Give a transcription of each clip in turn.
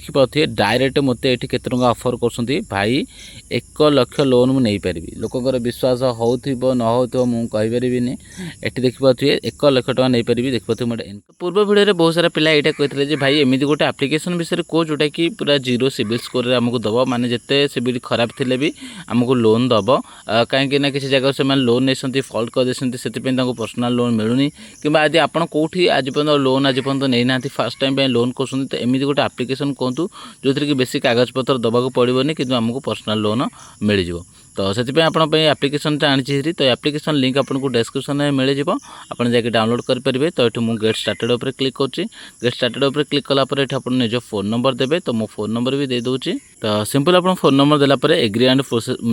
देखिपे direct मत ये केते टଙ୍କା ऑफर कर भाई 1 लाख लोन मुझे पारि लोकर विश्वास हो न हो मुझे एटी देखिपे 1 लाख टଙ୍କା नहीं पारि देखिए पूर्व भिडियो बहुत सारा पिला यहाँ कहते भाई एमती गोटे आप्लिकेसन विषय कह जोटा कि पूरा जीरो सिविल स्कोर आमको दब माने जिते सिविल खराब थे भी आमको लोन दब कहीं किसी जगह से लोन नहीं फल्ट करदे से पर्सनल लोन मिलूनी कि आदि आप कौटी आज पर्यटन लोन आज पर्यटन नहीं ना फास्ट टाइम लोन कर तो एमती गोटे आप्लिकेसन कहतु जो थी कि बेसी कागज पत्र दबाक पड़ोनी कि आमको पर्सनल लोन मिल जाव तो से आप आप्लिकेसन आनी तो आप्लिकेसन लिंक आपको डिस्क्रिप्शन में मिल जाव आप डाउनलोड करेंगे तो ये मुझे गेट स्टार्टेड उपर क्लिक करुँची गेट स्टार्टेड उपर क्लिक कलापर ये आप निज फोन नंबर देते तो मो फोन नंबर भी दे दूँगी तो सिंपल आप फोन नंबर देलापर एग्री एंड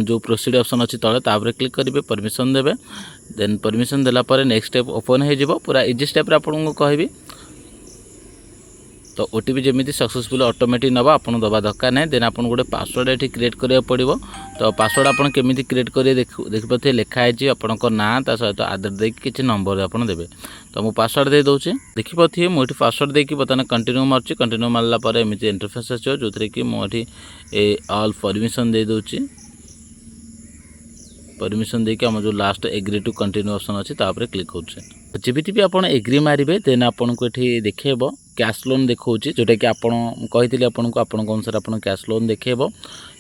जो प्रोसीड ऑप्शन अच्छी तले तापर क्लिक करेंगे परमिशन देवे देन परमिशन देलापर नेक्स्ट स्टेप ओपन हो पूरा इजी स्टेप आपको कहबी तो ओटीपी जमी सक्सेसफुल ऑटोमेटिक नवा आपन दबा दरकार नहीं देन आपन गोटे पासवर्ड ये क्रिएट करा पड़ो तो पासवर्ड आपन केमी क्रिएट करेंगे देखिए लिखाई आपण ना ता सहित आधार देकी किसी नंबर आपन देवे तो मु पासवर्ड दे दूचे देखिए मुझे पासवर्ड देकी बर्तमान कंटिन्यू मार्ची कंटिन्यू मारला पर एमती इंटरफेस आसो जो थी कि मुझे ऑल परमिशन दे दूची परमिशन देकी आम जो last agree to continue option अच्छी तापर क्लिक कर जब भी आप एग्री मारे देन आपको ये देखेब कैश लोन देखा जोटा कि कही आपको अनुसार आप कैश लोन देखेब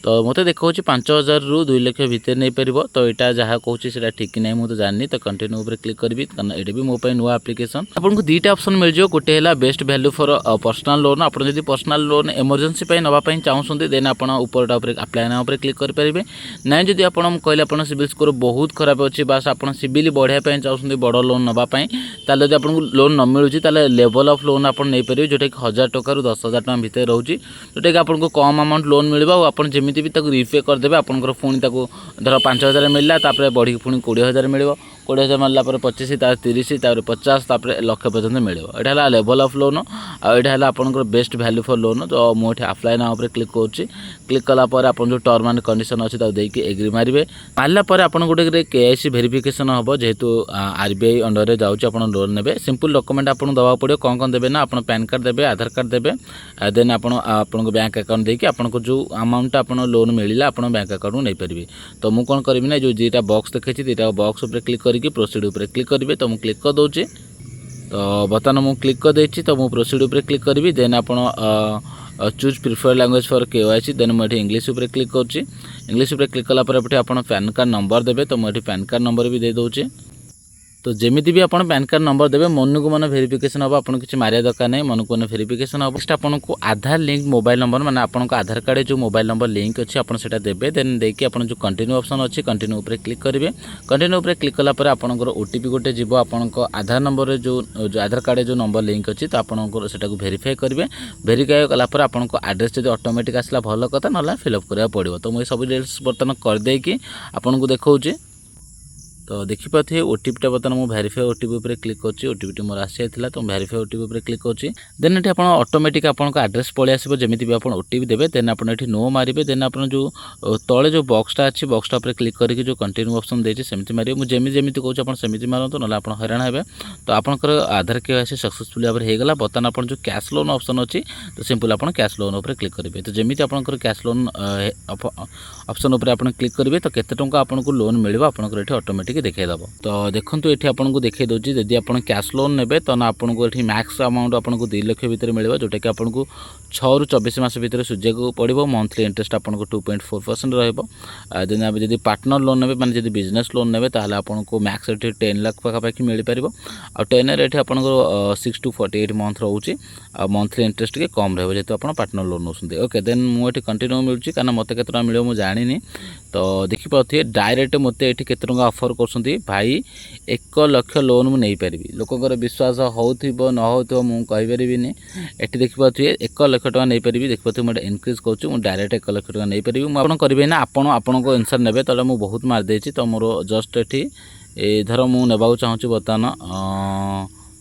तो मत देखा 5,000 रु 2 लाख भितर नहीं पार तो यहाँ जहाँ कहूँ ठीक नहीं मुझे जानी तो कंटिन्यू उपर क्लिक करी कारण ये भी मो नुआ आप्लिकेसन आपको दुईटा ऑप्शन मिल जाए गोटे है best value for personal loan आप पर्सनल लोन इमरजेंसी नापी चाहते देन आप उपरटा अप्लाई ना क्लिक करेंगे ना जब आप कहले आप सिविल स्कोर बहुत खराब अच्छी बास आप सिविल बढ़ाई चाहते बड़ लोन नापी जब आपको लोन न मिलूँ लेवल ऑफ लोन आप नहीं पारे जोटा कि 1,000 टका 10,000 टका भितर रोचे जोटा कि आपको कम अमाउंट लोन मिल आप जमी भी रिपे करदे आपंकर पुणी धर 5,000 मिलला बढ़ी पुणी 20,000 मिल 20,000 मारला 25 30 50 लक्ष पर्यटन मिले यहाँ लेवल ऑफ लोन आया आपंकर बेस्ट वैल्यू फॉर लोन तो मुझे अप्लाई ना क्लिक करुँची क्लिक कलापर आप जो टर्म एंड कंडीशन अच्छी देखिए एग्री मारे मारापर आप गोटे KYC वेरिफिकेशन हम जेहेतु RBI अंडर में जाऊँच आप लोन ने सिंपल डॉक्यूमेंट आपको दवा पड़ो कौन देवे ना आप पैन कार्ड देवे आधार कार्ड देवे देन आपको बैंक अकाउंट देकी आपको जो अमाउंट आप लोन मिलला आप बैंक अकाउंट नहीं पारे तो मुझे कौन करी ना जो दुईटा बॉक्स देखी दुईटा बॉक्स उपर क्लिक करके प्रोसीड उपर क्लिक करेंगे तो मुझे क्लिक कर दूँगी तो बर्तमान मुझे क्लिक कर देती तो मुझे प्रोसीड उपर क्लिक करी देन आप choose preferred language for KYC then मुझे इंग्लिश उपर क्लिक करुँची इंग्लिश उपर क्लिक कलापर आप पैन कार्ड नंबर देवे तो मुझे पैन कार्ड नंबर भी दे दूँगी तो जमी भी आप पैन कार्ड नंबर देवे मन को मन वेरिफिकेशन हम आपको किसी मारिया दरकार नहीं मन को मन वेरिफिकेशन हम नेक्स्ट आपको आधार लिंक मोबाइल नंबर माने आपको आधार कार्ड जो मोबाइल नंबर लिंक अच्छी आप देवे देन देखिए आप जो कंटिन्यू ऑप्शन अच्छी कंटिन्यू उपर क्लिक करेंगे कंटिन्यू उपर क्लिक कलापर आपंकर OTP गोटे जीव आपको आधार नंबर जो आधार कार्ड जो नंबर लिंक अच्छी तो आपको सेटा वेरीफाई करेंगे वेरीफाई कलापर आपको एड्रेस जब ऑटोमेटिक आसला भल कथा ना फिलअप करा पड़ो तो मुझे सब डिटेल्स बर्तमान करदेकी आपको देखा तो देखिपे OTP बर्तमान मुझे वेरीफाई OTP उपर क्लिक कर OTP मोर आसी तो वेरीफाई OTP उपर क्लिक कर देन ये ऑटोमेटिक आपको एड्रेस पलि आसो जमी भी आप OTP देवे देन आप नो मारे देन आप जो तले जो बॉक्सटा अच्छी बॉक्सटा उपर क्लिक करके जो कंटिन्यू ऑप्शन देती सेमती मारे मुझे जमी कहूँ आप सेमती मारतु ना आप हैरान हे तो आपंकर आधार KYC सक्सेसफुल भाव होगा बर्तमान आप जो कैश लोन ऑप्शन अच्छी तो सिंपल आप कैश लोन उपर क्लिक करेंगे तो जमी आपंकर कैश लोन ऑप्शन उपर आप क्लिक करेंगे तो केते टंका आपको लोन मिल आपंकर ये ऑटोमेटिक देखीदेव तो देखो ये आपको देखी दूसरी जदि आप कैश लोन ने तो आपको ये मैक्स अमाउंट आपको 2 लाख भितर मिले जोटा कि आपको 6 ରୁ 24 मास भितर सुझाक पड़ो मंथली इंटरेस्ट आपको 2.4% रही जब पार्टनर लोन ने माने जब बिजनेस लोन ने आपको मैक्स 10 लाख पाखापाखि मिल पार आ 10 रेट आपको 6 to 48 मंथ रोचे मंथली इंटरेस्ट के कम रही जेहतु आप पार्टनर लोन नौकरी ओके देन मुझे कंटिन्यू मिलूँ कारण मत के मिले मुझे जानी तो देखिपे डायरेक्ट मत ये केते टଙ୍କା ऑफर कर भाई 1 लाख लोन मुझे पारि लोकर विश्वास हो न हो मुझे ये देखिपे 1 लाख टଙ୍କା नहीं पारि देखिए मुझे इनक्रीज करुँ डायरेक्ट 1 लाख टଙ୍କା नहीं पारि मुझे करेंगे ना आपन को आंसर ने तो मुझे बहुत मारिदे तो मोर जस्ट ये धर मुझे चाहूँ बर्तमान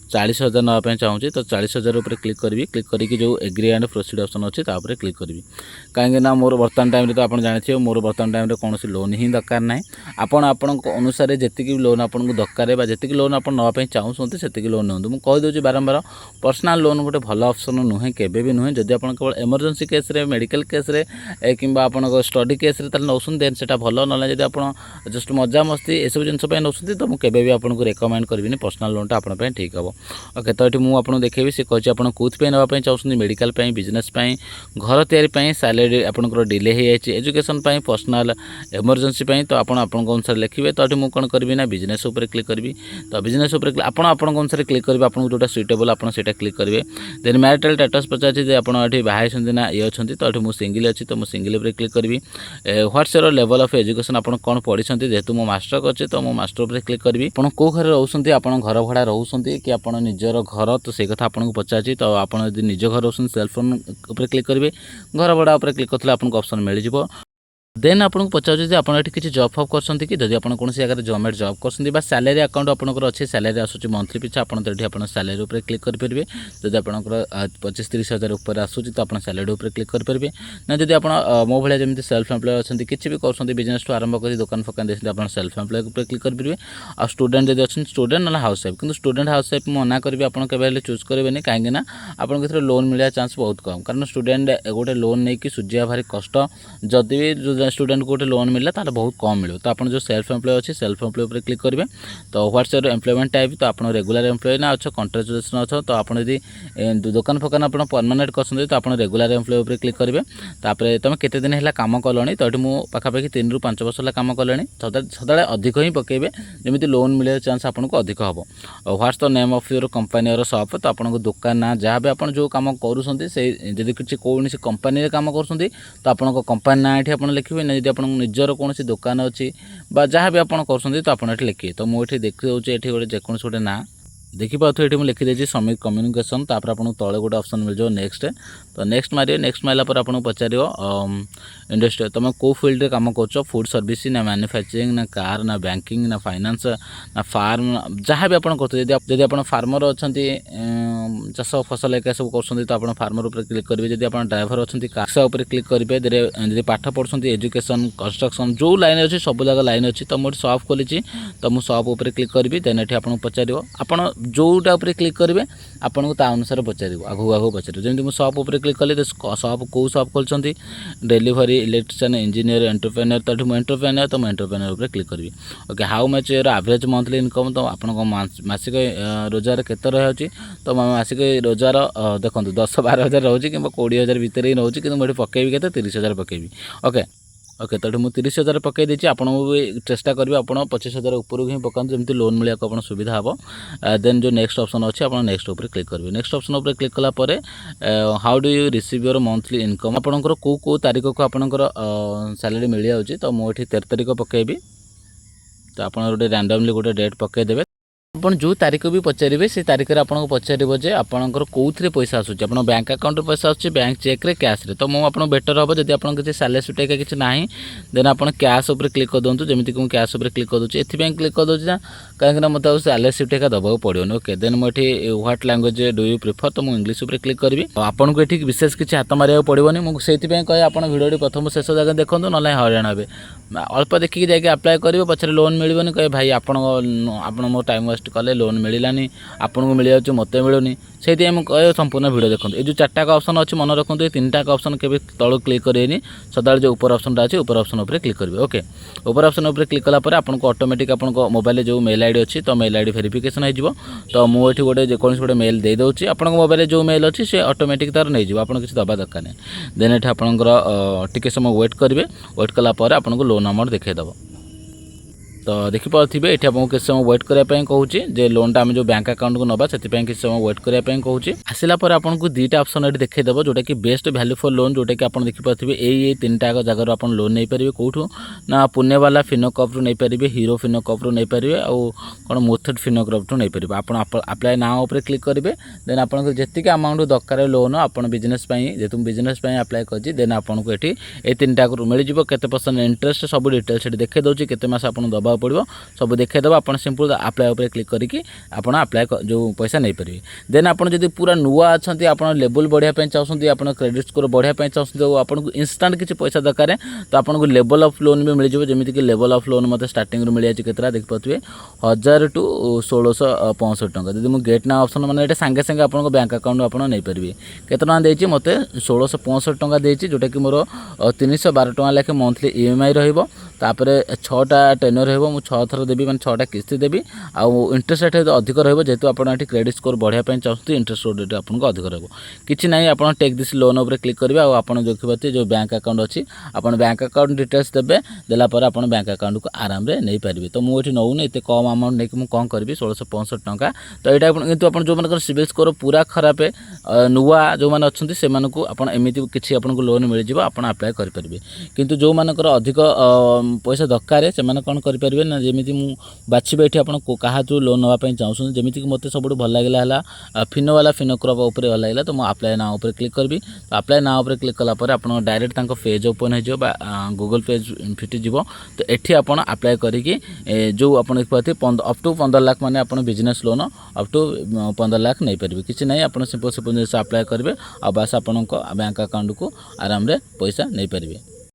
40,000 नापी चाहूँगी तो 40,000 उपर क्लिक करी क्लिक करके जो एग्री एंड प्रोसीड ऑप्शन अच्छी तापर क्लिक करी कहीं मोर बर्तमान टाइम तो आप जानते मोर बर्तमान टाइम कौन लोन ही दरकार ना आपण अनुसार जी लोन आपको दरकार जी लोन आप नापी चाहूँगी से लोन नियंतु मुझे कहीदे बारंबार पर्सनाल लोन गोटे भल ऑप्शन नुहे केवे भी नुहे जदि आप केवल इमरजेंसी केस रे मेडिकल केस रे कि स्टडी केस रे नौसन देन से भल ना जब आप जस्ट मजा मस्ती ये सब जिनस नौसन तो मुझे भी आपको रेकमेंड करी पर्सनाल लोनटा आपन ठीक हम ओके तो ये मुझे देखेबी सी कहे आप कौन नापी चाहते मेडिकल बिजनेस घर तैयारी सैलरी आपंकर डिले हो जाए एजुकेशन पर्सनाल इमरजेंसी तो आप अनुसार लिखे तो ये मुझे कौन करी ना बिजनेस उपर क्लिक करी तो बिजनेस उपर आप अनुसार क्लिक करेंगे आपको जोटा सुइटेबल आप क्लिक करेंगे देन मैरिटल स्टेटस पचार आपड़ी बाहर ना ये अच्छा तो ये मुझे सिंगल अच्छी तो मुझे सिंगल उपर क्लिक करी Whats your level of education आप कौन पढ़ी जेहेतु मो मास्टर करछे तो मो मास्टर उपर क्लिक करी आप कौ घर रोचे आप घर भड़ा रोचे कि आप निजर घर तो से कथा आपको पचार तो आप निज घर रोचे सेलफोन उपर क्लिक करेंगे घर भड़ा उपर क्लिक करते आपको ऑप्शन मिल जाए देन आपको पचारे आप किसी जॉब फॉब कर कि जब आप कौन जगह गवर्नमेंट जॉब कर सैलरी अकाउंट आपंकर अच्छे सैलरी आसूँ मंथली पिछा आप सैलरी उपर क्लिक करेंगे जब आपंकर 25-30 हज़ार उपर आसूँ तो आप सैलरी उपर क्लिक करेंगे ना जब आप मो भाया जमी सेल्फ एम्प्लॉय अच्छा किसी भी कर बिजनेस आरंभ कर दुकान फकान देखते आप सेल्फ एम्प्लॉय उपर क्लिक करेंगे आ स्टूडेंट जब अच्छे स्टूडेंट ना हाउस वाइफ कि स्टूडेंट हाउस वाइफ मना करेंगे आपके चूज करेंगे कहीं आपको लोन मिलने चांस बहुत कम कारण स्टूडेंट गोटे लोन नहीं कि सुझा भारी कष्ट जदि भी स्टूडेंट को गोटे लोन मिलला ताले बहुत कम मिले तो आप जो सेल्फ एम्प्लॉय अच्छे सेल्फ एम्प्लॉय पर क्लिक करेंगे तो ह्वाट्स योर एम्प्लॉयमेंट टाइप तो आप रेगुलर एम्प्लॉय ना अच्छे कॉन्ट्राक्चुएसन अच्छे तो आप दुकान फकान आप परमानेंट कर तो आप रेगुलर एम्प्लॉय पर क्लिक करेंगे तापर तुम केते दिन है कम कलनी तो ये मुझे पाखापाखि 3 ରୁ 5 वर्ष है कम कले सदा अधिक ही पकेबे जमी लोन मिले चांस आपको अधिक हम Whats the name of your company और शॉप तो आपको दुकान ना जहाँ भी आप जो कम करुँच किसी कौन कंपनी कम कर तो आपको कंपनी ना ये आप लिखे ना जब आप निजर कौन दुकान अच्छी जहाँ भी आप कर तो आप लिखिए तो मुझे देखी दूसरी ये गोटे जेकोसी गोटे ना देखिए ये मुझे लिखिदे समिट कम्युनिकेशन तापर आपको तले गोटे ऑप्शन मिल जाए नेक्स्ट तो नेक्स्ट मारे नेक्स्ट मारा पर आपको पचार इंडस्ट्री तुम कौ फील्ड रे काम कर फूड सर्विस ना मैन्युफैक्चरिंग ना कार ना बैंकिंग ना फाइनेंस ना फार्म जहाँ भी आप करते आप फार्मर अच्छा चाष फसल एक सब कर तो आप फार्मर उपर क्लिक करेंगे जब आप ड्राइवर अच्छा कार उपर क्लिक करेंगे जब पाठ पढ़ुं एजुकेशन कंस्ट्रक्शन जो लाइन अच्छी सब जगह लाइन अच्छी तो मुझे शॉप खोली तो मुझे शॉप उपर क्लिक करी देन ये आपको पचार आप जोटा उपर क्लिक करेंगे आपको अनुसार पचार आगू आगू पचार जमी मुझे शॉप उपर क्लिक कली शॉप कौ शॉप खोलते डेलीवरी इलेक्ट्रिशियन इंजीनियर एंटरप्रेन्योर तो ये एंटरप्रेन्योर तो एंटरप्रेन्योर उपर क्लिक करी okay how much your average monthly income तो आपको मासिक रोजगार केते रही तो मासिक रोजगार देखो 10-12 हज़ार रोचे कि 20,000 भितर ही रोचे कि मुझे पकेबी के 30,000 पकेबी ओके ओके तो मुझे 30,000 पकई देती आपको भी चेष्टा करेंगे आप 25,000 उपरକୁ ही पकाते जमी लोन मिलने को सुविधा हम देन जो नेक्स्ट ऑप्शन अच्छे आप नेक्स्ट उपर क्लिक करेंगे नेक्स्ट ऑप्शन उपर क्लिक कलापर how do you receive your monthly income आपंकर कौ तारीख को आपंकर सैलरी मिल जाऊँगी तो मुझे 13 तारीख पकेबी तो आप गोटे रैंडमली गोटे डेट पकईदेवे आप जो तारीख भी पचारे से तारीख में आपको पचारे जे आपंकर कौन पैसा आसूँ आप बैंक अकाउंट पैसा आसूँ बैंक चेक रे कैश रे तो मुझे बेटर हम जब आप किसी सैलरी सुटेका किसी ना देन आप कैश उपर क्लिक कर दूँ जमीती कि कैश उपर क्लिक कर दूँ एथपाई क्लिक कर दूँ ना कहीं मतलब सैलरी सुटेका दबाक पड़ोनी ओके देन मुझे what language do you prefer तो मुझे इंग्लिश उपर क्लिक करी आपको ये विशेष किसी हाथ मारे पड़ोनी मुझे कहे आप भिडियो प्रथम शेष जगह देखो ना हईराण हे अल्प देखिए जाकि अप्लाई करेंगे पचर लोन मिलनी कहे भाई आप मो टाइम वेस्ट कले लोन मिलानी आपको मिल जाऊँ मत मिलूनी से कहे संपूर्ण भिडियो देखो ये जो 4टा ऑप्शन अच्छी मन रखते ये 3टा ऑप्शन के तलू क्लिक करेंगे सदा जो ऊपर ऑप्शन अच्छे ऊपर ऑप्शन उपर क्लिक करेंगे ओके ऊपर ऑप्शन उपर क्लिक कलापर आपको ऑटोमेटिक आपको मोबाइल जो मेल आईडी अच्छी तो मेल आईडी वेरिफिकेशन हो तो मुझे गोटे जेकोसी गोटे मेल दे दूँगी आप मोबाइल जो मेल अच्छी से ऑटोमेटिक तार नहीं आप किसी दबा दरकार नहीं देन ये आपंकर टिके समय वेट करेंगे वेट कलापर आपको लोन अमाउंट देखीदेव तो देखिपे ये आपको किसी समय वेट करने कहूँ जे लोनटा आम जो बैंक अकाउंट को नवा से किसी समय वेट करने कहूँ आसला आपको 2टा ऑप्शन ये देखीदेव जोटा कि बेस्ट वैल्यू फॉर लोन जोटा कि आप देखिपे ये 3टा जगह आप लोन नहीं पारे कौटू ना पुणे वाला फिनोकॉप नहीं पारे हीरो फिनोकॉप नहीं पारे आउ कौन मुथूट फिनोकॉप नहीं पारे आप अप्लाई नाउ उपर क्लिक करेंगे देन आपको जी अमाउंट दरकार लोन आप बिजनेस जेहतु बिजनेस अप्लाई कर देन आपको ये 3टा मिल जाए केते % इंटरेस्ट सब डिटेल्स देखी दूसरी केते मास आप दबा देवाक पड़ो सब देखा आप सिंपल अप्लाई उपर क्लिक करके आपड़ अप्लाई जो पैसा नहीं पारे। देन आपड़ जब पूरा नुआ अच्छा आप लेवल बढ़ापी चाहते आप क्रेडिट स्कोर बढ़ापी चाहते आपको इंस्टांट किसी पैसा दरकार तो आपको लेवल ऑफ लोन भी मिल जाए जमीक लेवल ऑफ लोन मत स्टार्टिंग मिल जाए के देखिए 1000 टू 1665 टका जब मुझे गेट ना ऑप्शन मैंने सांगे सांगे आपको बैंक अकाउंट आप नहीं पारे केते देती मत 1665 टका देती जोटा कि मोर 312 टका लेखे मंथली EMI रहीपर 6टा टेन्योर रही 6 थर देवी मैंने 6टा किस्ती देवी आउ इंटरेस्ट रेट अधिक जेहेतु आप क्रेडिट स्कोर बढ़ापी चाहते इंटरेस्ट रेट आपको अधिक रही ना आप टेक दिस लोन उपर क्लिक करेंगे आप देखिए जो बैंक अकाउंट अच्छी आप बैंक अकाउंट डिटेल्स देते देलापर आप बैंक अकाउंट को आराम से नहीं पारे। तो मुझे नौनी एत कम अमाउंट नहीं मुझे कौन करी 1665 टका तो यहाँ कितु आप जो मान सिविल स्कोर पूरा खराब नुआ जो मैंने अच्छा से एमती किसी आपको लोन मिल जाए आप अप्लाई करेंगे किंतु जो मानकर अधिक पैसा दरकार से कौन करेंगे ना जमी मुझे बाछे ये आप थ्रू लोन नापी चाहूँ जमीक मत सब भल लगे फिनो वाला फिनोक्रॉप उपर भल लगे तो मुझे अप्लाई ना उपर क्लिक करी अप्लाई ना उपर क्लिक कलापर आप डायरेक्ट पेज ओपन हो गूगल पेज फिटिज तो ये आप अप्लाई करके जो आप अप टू 15 लाख माने आप business loan up to 15 lakh नहीं पारे किसी ना आप सिंपल सिंपल अप्लाई करेंगे और बस आप बैंक अकाउंट को आराम रे पैसा नहीं पारे।